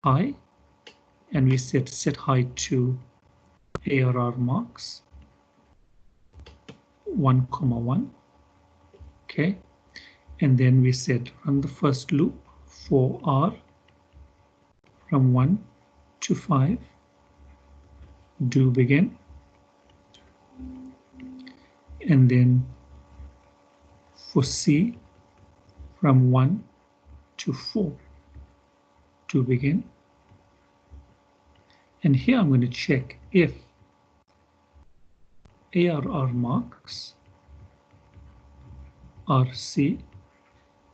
high, and we said set high to ARR marks 1,1. Okay, and then we said run the first loop for R from 1 to 5. Do begin, and then for C from 1 to 4 to begin. And here I'm going to check if ARR marks RC,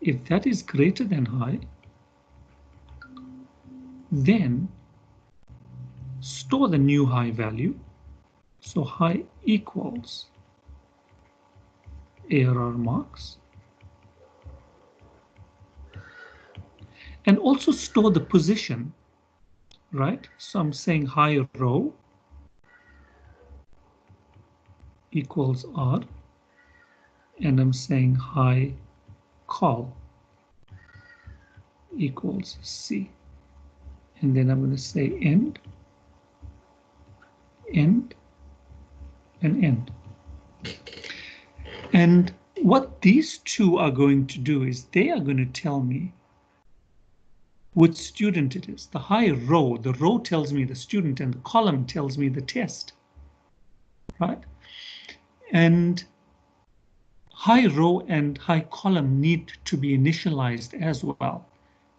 if that is greater than high, then store the new high value. So high equals ARR marks. And also store the position, right? So I'm saying high row equals R, and I'm saying high col equals C. And then I'm going to say end, end, and end. And what these two are going to do is they are going to tell me which student it is. The high row, the row tells me the student and the column tells me the test, right? And high row and high column need to be initialized as well.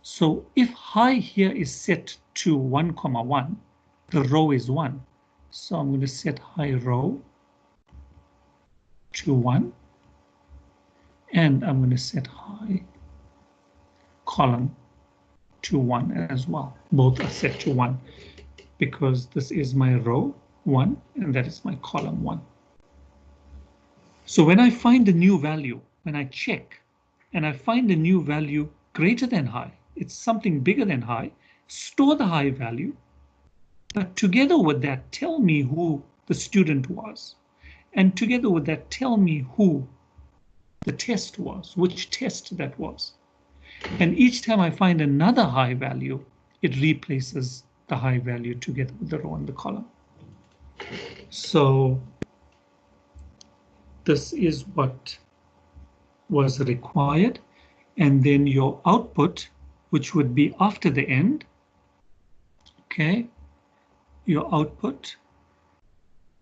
So if high here is set to 1,1, the row is 1. So I'm going to set high row to 1, and I'm going to set high column to 1 as well. Both are set to 1 because this is my row 1 and that is my column 1. So when I find a new value, when I check and I find a new value greater than high, it's something bigger than high, store the high value, but together with that, tell me who the student was. And together with that, tell me who the test was, which test that was. And each time I find another high value, it replaces the high value together with the row and the column. So this is what was required. And then your output, which would be after the end, okay, your output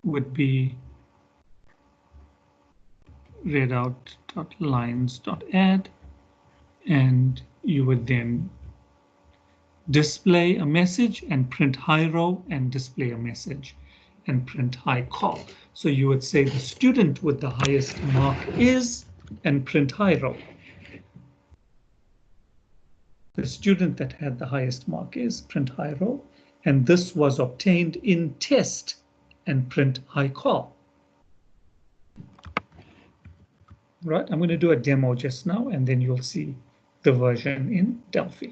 would be readout.lines.add, and you would then display a message and print high row and display a message and print high call. So you would say the student with the highest mark is, and print high row. The student that had the highest mark is, print high row, and this was obtained in test, and print high call. Right, I'm going to do a demo just now and then you'll see the version in Delphi.